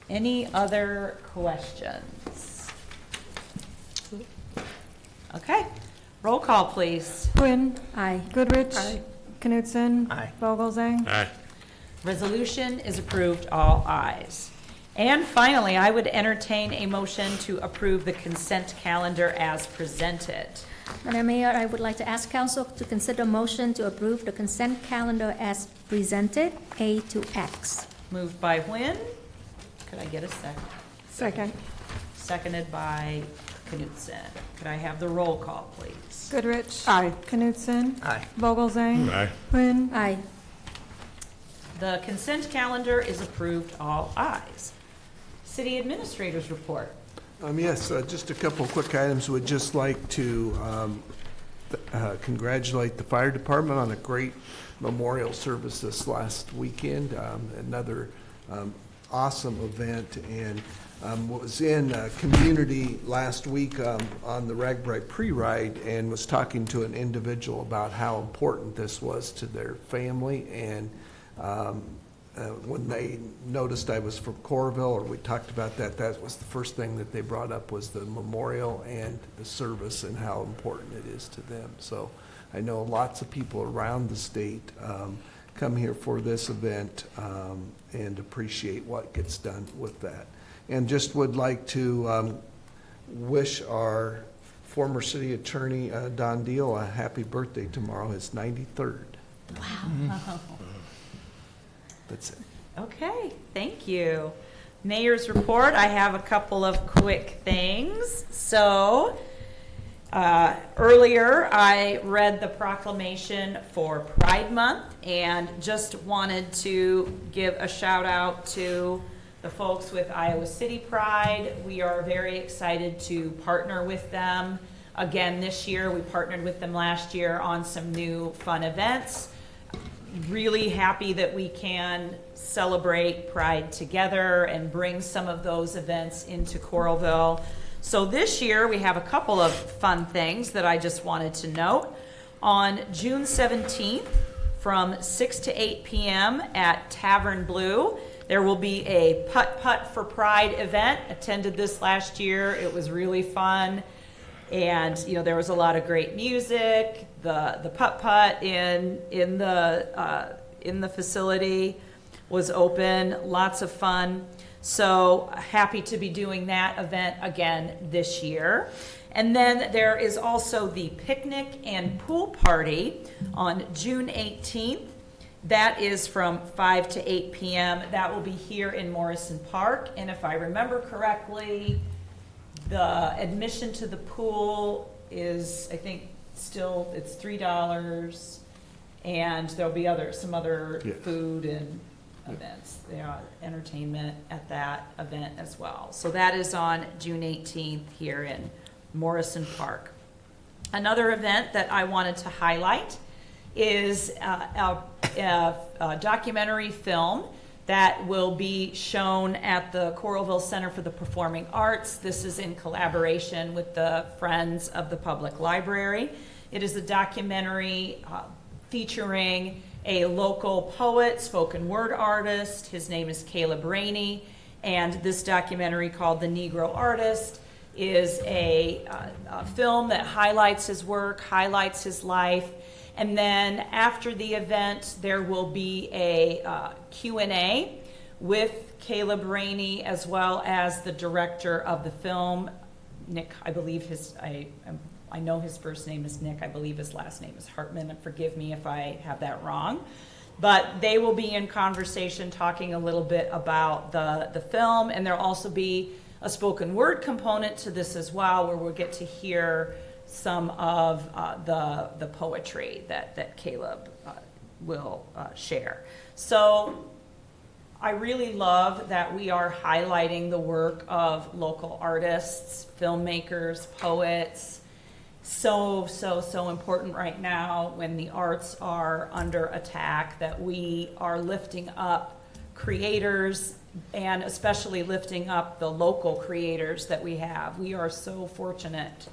Any other questions? Okay, roll call, please. Quinn, Aye. Goodrich. Knutson. Aye. Vogelzang. Aye. Resolution is approved, all ayes. And finally, I would entertain a motion to approve the consent calendar as presented. Madam Mayor, I would like to ask council to consider a motion to approve the consent calendar as presented, A to X. Moved by Wynn. Could I get a second? Second. Seconded by Knutson. Could I have the roll call, please? Goodrich. Aye. Knutson. Aye. Vogelzang. Aye. Quinn. Aye. The consent calendar is approved, all ayes. City Administrator's report. Yes, just a couple of quick items. Would just like to congratulate the fire department on a great memorial service this last weekend. Another awesome event, and was in community last week on the Ragbri pre-ride and was talking to an individual about how important this was to their family. And when they noticed I was from Coralville, or we talked about that, that was the first thing that they brought up was the memorial and the service and how important it is to them. So I know lots of people around the state come here for this event and appreciate what gets done with that. And just would like to wish our former city attorney, Don Deal, a happy birthday tomorrow, his 93rd. Wow. That's it. Okay, thank you. Mayor's report, I have a couple of quick things. So, earlier I read the proclamation for Pride Month and just wanted to give a shout out to the folks with Iowa City Pride. We are very excited to partner with them again this year. We partnered with them last year on some new fun events. Really happy that we can celebrate Pride together and bring some of those events into Coralville. So this year we have a couple of fun things that I just wanted to note. On June 17th from 6 to 8 p.m. at Tavern Blue, there will be a Putt-Putt for Pride event. Attended this last year. It was really fun. And, you know, there was a lot of great music. The putt-putt in the facility was open. Lots of fun. So happy to be doing that event again this year. And then there is also the picnic and pool party on June 18th. That is from 5 to 8 p.m. That will be here in Morrison Park. And if I remember correctly, the admission to the pool is, I think, still, it's $3, and there'll be some other Yes. food and events, entertainment at that event as well. So that is on June 18th here in Morrison Park. Another event that I wanted to highlight is a documentary film that will be shown at the Coralville Center for the Performing Arts. This is in collaboration with the Friends of the Public Library. It is a documentary featuring a local poet, spoken word artist. His name is Caleb Rainey, and this documentary called The Negro Artist is a film that highlights his work, highlights his life. And then after the event, there will be a Q&A with Caleb Rainey, as well as the director of the film, Nick. I believe I know his first name is Nick. I believe his last name is Hartman. And forgive me if I have that wrong. But they will be in conversation talking a little bit about the film, and there'll also be a spoken word component to this as well, where we'll get to hear some of the poetry that Caleb will share. So I really love that we are highlighting the work of local artists, filmmakers, poets. So important right now when the arts are under attack, that we are lifting up creators, and especially lifting up the local creators that we have. We are so fortunate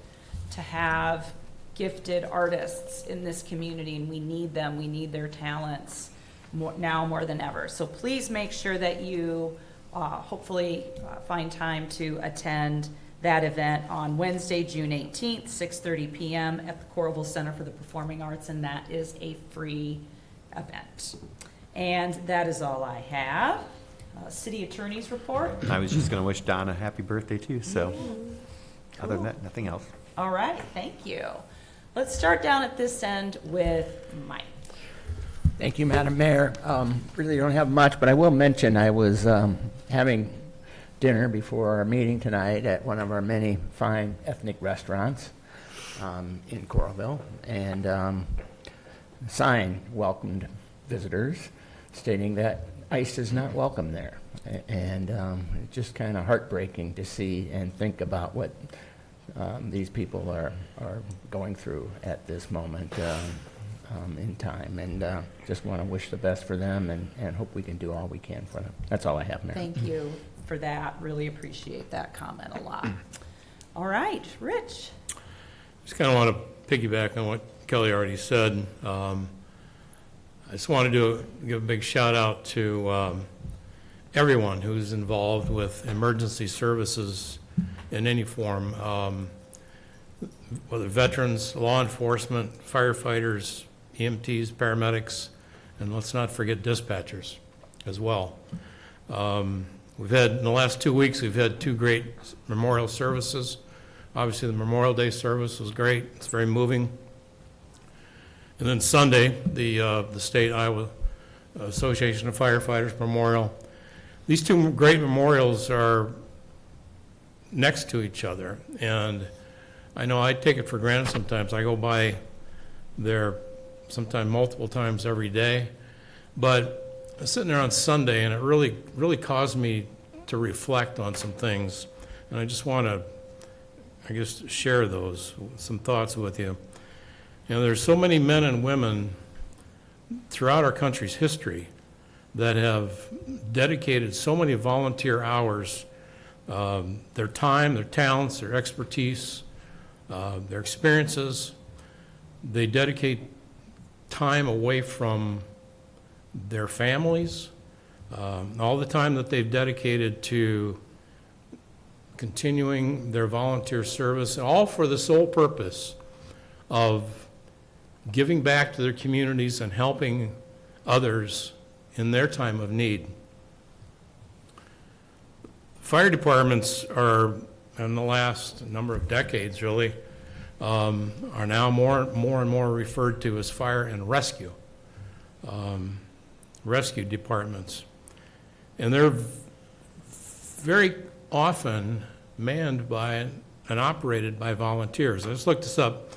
to have gifted artists in this community, and we need them. We need their talents now more than ever. So please make sure that you hopefully find time to attend that event on Wednesday, June 18th, 6:30 p.m. at the Coralville Center for the Performing Arts, and that is a free event. And that is all I have. City Attorney's report. I was just going to wish Don a happy birthday too, so other than that, nothing else. All right, thank you. Let's start down at this end with Mike. Thank you, Madam Mayor. Really don't have much, but I will mention I was having dinner before our meeting tonight at one of our many fine ethnic restaurants in Coralville, and a sign welcomed visitors stating that ICE is not welcome there. And it's just kind of heartbreaking to see and think about what these people are going through at this moment in time. And just want to wish the best for them, and hope we can do all we can for them. That's all I have, Mayor. Thank you for that. Really appreciate that comment a lot. All right, Rich. Just kind of want to piggyback on what Kelly already said. I just wanted to give a big shout out to everyone who's involved with emergency services in any form, whether veterans, law enforcement, firefighters, EMTs, paramedics, and let's not forget dispatchers as well. We've had, in the last 2 weeks, we've had two great memorial services. Obviously, the Memorial Day service was great. It's very moving. And then Sunday, the State Iowa Association of Firefighters Memorial. These two great memorials are next to each other, and I know I take it for granted sometimes. I go by there sometimes multiple times every day, but I was sitting there on Sunday, and it really caused me to reflect on some things, and I just want to, I guess, share some thoughts with you. You know, there's so many men and women throughout our country's history that have dedicated so many volunteer hours, their time, their talents, their expertise, their experiences. They dedicate time away from their families, all the time that they've dedicated to continuing their volunteer service, all for the sole purpose of giving back to their communities and helping others in their time of need. Fire departments are, in the last number of decades really, are now more and more referred to as fire and rescue departments. And they're very often manned by and operated by volunteers. I just looked this up.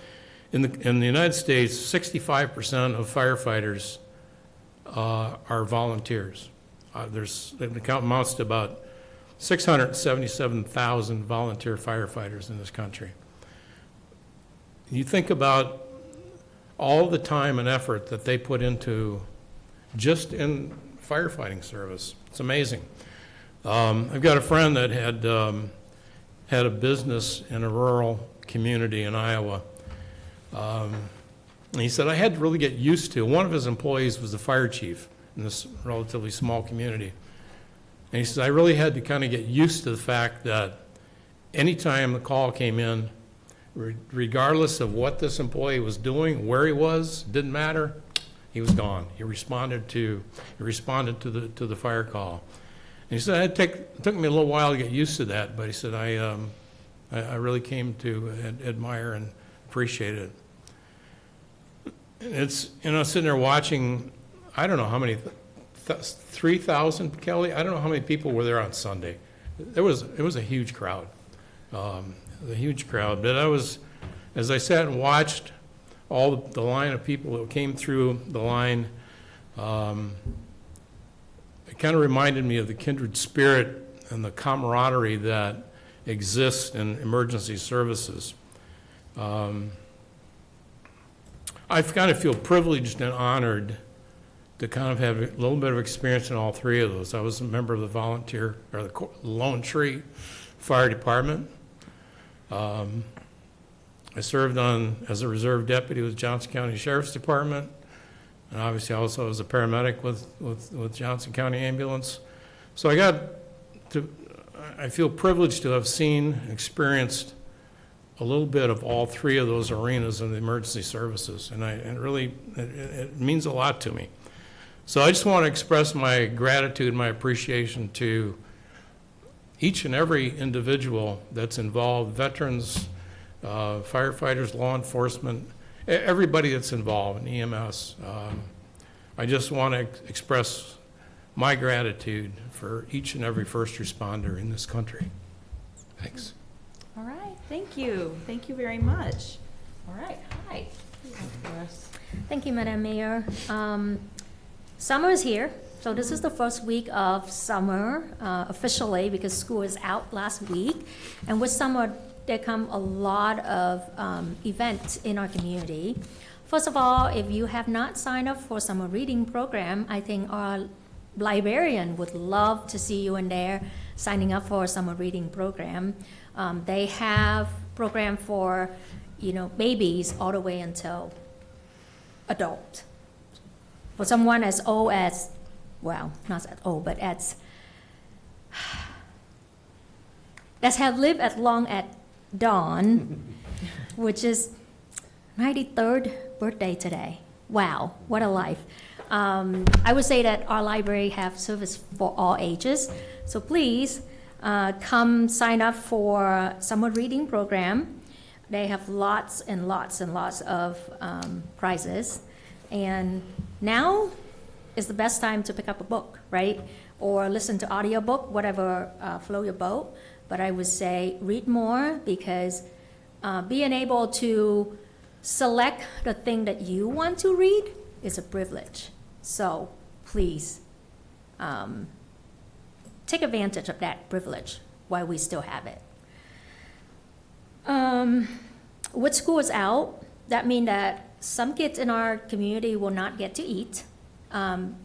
In the United States, 65% of firefighters are volunteers. The count amounts to about 677,000 volunteer firefighters in this country. You think about all the time and effort that they put into just in firefighting service. It's amazing. I've got a friend that had a business in a rural community in Iowa. And he said, I had to really get used to, one of his employees was the fire chief in this relatively small community. And he said, I really had to kind of get used to the fact that anytime the call came in, regardless of what this employee was doing, where he was, didn't matter, he was gone. He responded to the fire call. And he said, it took me a little while to get used to that, but he said, I really came to admire and appreciate it. It's, sitting there watching, I don't know how many, 3,000, Kelly? I don't know how many people were there on Sunday. It was a huge crowd. But as I sat and watched all the line of people that came through the line, it kind of reminded me of the kindred spirit and the camaraderie that exists in emergency services. I kind of feel privileged and honored to kind of have a little bit of experience in all three of those. I was a member of the volunteer, or the Lone Tree Fire Department. I served as a reserve deputy with Johnson County Sheriff's Department, and obviously also as a paramedic with Johnson County Ambulance. So I feel privileged to have seen, experienced a little bit of all three of those arenas in the emergency services, and it means a lot to me. So I just want to express my gratitude, my appreciation to each and every individual that's involved, veterans, firefighters, law enforcement, everybody that's involved in EMS. I just want to express my gratitude for each and every first responder in this country. Thanks. All right, thank you. Thank you very much. All right, hi. Thank you, Madam Mayor. Summer is here, so this is the first week of summer officially because school is out last week. And with summer, there come a lot of events in our community. First of all, if you have not signed up for summer reading program, I think our librarian would love to see you in there signing up for a summer reading program. They have program for, babies all the way until adult. For someone as old as, well, not as old, but as have lived as long as Dawn, which is 93rd birthday today. Wow, what a life. I would say that our library have service for all ages, so please come sign up for summer reading program. They have lots and lots and lots of prizes, and now is the best time to pick up a book, right? Or listen to audiobook, whatever flow your boat. But I would say read more, because being able to select the thing that you want to read is a privilege. So please take advantage of that privilege while we still have it. With school is out, that means that some kids in our community will not get to eat. And,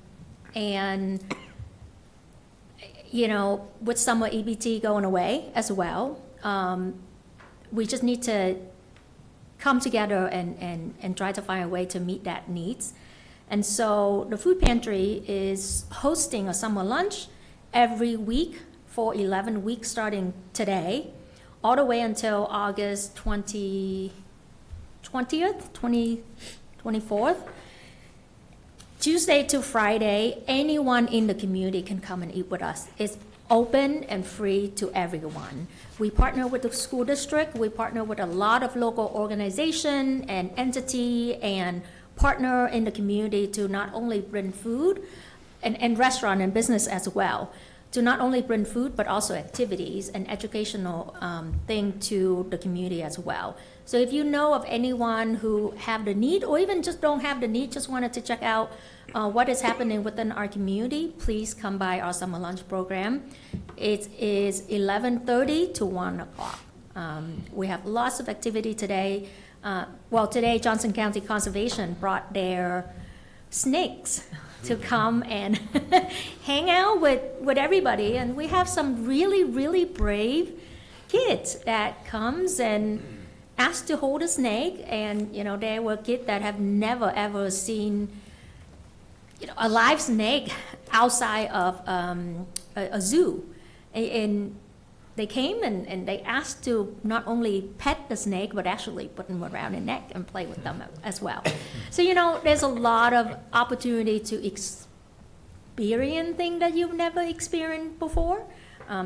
with summer EBT going away as well, we just need to come together and try to find a way to meet that needs. And so the food pantry is hosting a summer lunch every week for 11 weeks starting today, all the way until August 24th. Tuesday to Friday, anyone in the community can come and eat with us. It's open and free to everyone. We partner with the school district. We partner with a lot of local organization and entity and partner in the community to not only bring food and restaurant and business as well, to not only bring food, but also activities and educational thing to the community as well. So if you know of anyone who have the need, or even just don't have the need, just wanted to check out what is happening within our community, please come by our summer lunch program. It is 11:30 to 1 o'clock. We have lots of activity today. Today Johnson County Conservation brought their snakes to come and hang out with everybody. And we have some really, really brave kids that comes and asked to hold a snake, and, you know, there were kids that have never, ever seen, you know, a live snake outside of a zoo. And they came and they asked to not only pet the snake, but actually put them around the neck and play with them as well. So, you know, there's a lot of opportunity to experience things that you've never experienced before.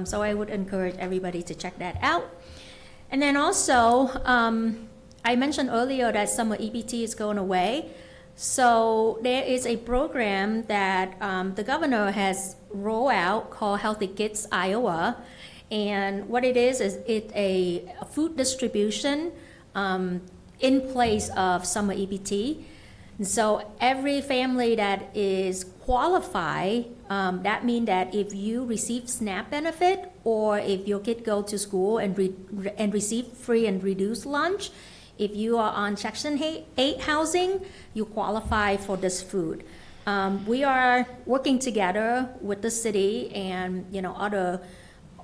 So I would encourage everybody to check that out. And then also, I mentioned earlier that summer EBT is going away. So there is a program that the governor has rolled out called Healthy Kids Iowa. And what it is it's a food distribution in place of summer EBT. And so every family that is qualified, that means that if you receive SNAP benefit, or if your kid go to school and receive free and reduced lunch, if you are on Section 8 housing, you qualify for this food. We are working together with the city and, you know, other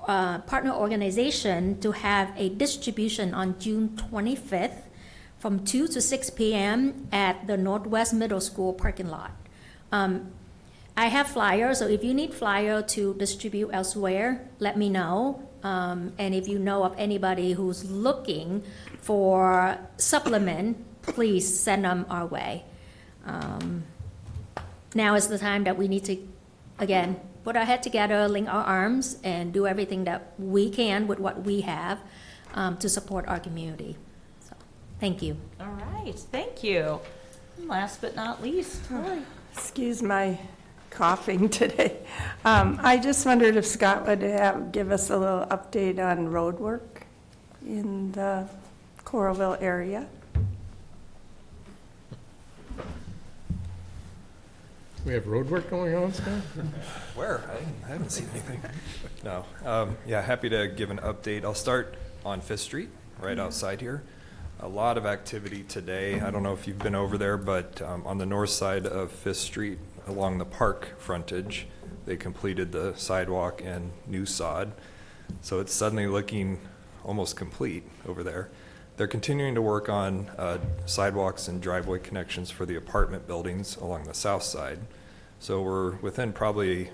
partner organization to have a distribution on June 25th from 2 to 6 p.m. at the Northwest Middle School parking lot. I have flyers, so if you need flyer to distribute elsewhere, let me know. And if you know of anybody who's looking for supplement, please send them our way. Now is the time that we need to, again, put our head together, link our arms, and do everything that we can with what we have to support our community. So, thank you. All right, thank you. And last but not least, Lori. Excuse my coughing today. I just wondered if Scott would give us a little update on road work in the Coralville area. We have road work going on, Scott? Where? I haven't seen anything. No. Yeah, happy to give an update. I'll start on 5th Street, right outside here. A lot of activity today. I don't know if you've been over there, but on the north side of 5th Street, along the park frontage, they completed the sidewalk and new sod. So it's suddenly looking almost complete over there. They're continuing to work on sidewalks and driveway connections for the apartment buildings along the south side. So we're within probably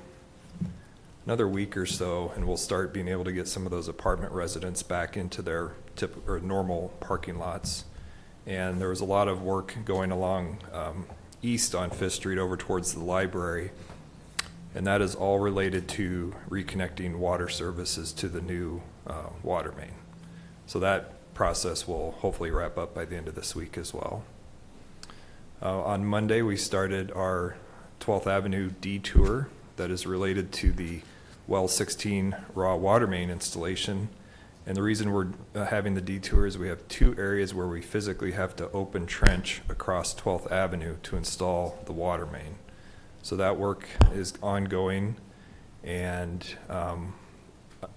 another week or so, and we'll start being able to get some of those apartment residents back into their normal parking lots. And there was a lot of work going along east on 5th Street over towards the library, and that is all related to reconnecting water services to the new water main. So that process will hopefully wrap up by the end of this week as well. On Monday, we started our 12th Avenue detour that is related to the Well 16 raw water main installation. And the reason we're having the detour is we have 2 areas where we physically have to open trench across 12th Avenue to install the water main. So that work is ongoing, and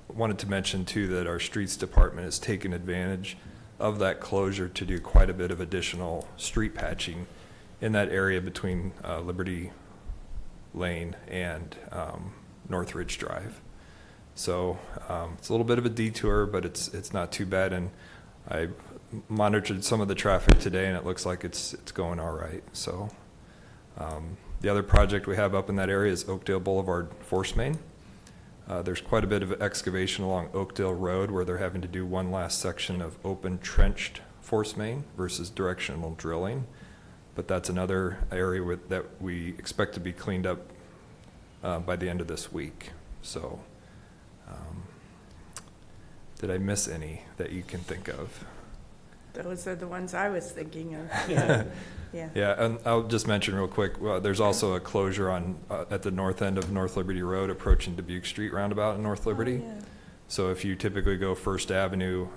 wanted to mention too that our streets department has taken advantage of that closure to do quite a bit of additional street patching in that area between Liberty Lane and Northridge Drive. So it's a little bit of a detour, but it's not too bad. And I monitored some of the traffic today, and it looks like it's going all right. So the other project we have up in that area is Oakdale Boulevard force main. There's quite a bit of excavation along Oakdale Road where they're having to do one last section of open trenched force main versus directional drilling. But that's another area that we expect to be cleaned up by the end of this week. So did I miss any that you can think of? Those are the ones I was thinking of. Yeah. Yeah, and I'll just mention real quick, there's also a closure on at the north end of North Liberty Road approaching Dubuque Street roundabout in North Liberty. Oh, yeah. So if you typically go 1st Avenue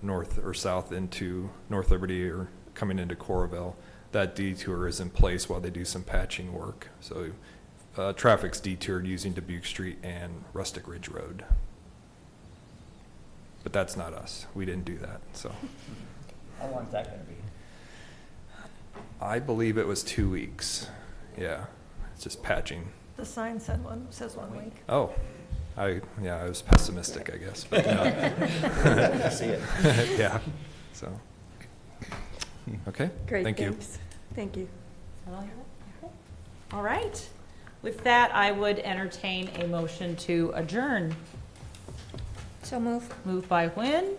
north or south into North Liberty or coming into Coralville, that detour is in place while they do some patching work. So traffic's detoured using Dubuque Street and Rustic Ridge Road. But that's not us. We didn't do that, so. How long is that going to be? I believe it was 2 weeks. Yeah, it's just patching. The sign says 1 week. Oh, I was pessimistic, I guess. But, I see it. yeah, so. Okay? Great, Thank you. thanks. Thank you. All right. With that, I would entertain a motion to adjourn. So move. Moved by Nguyen,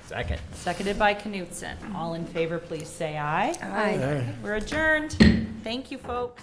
Second. seconded by Knutson. All in favor, please say aye. Aye. We're adjourned. Thank you, folks.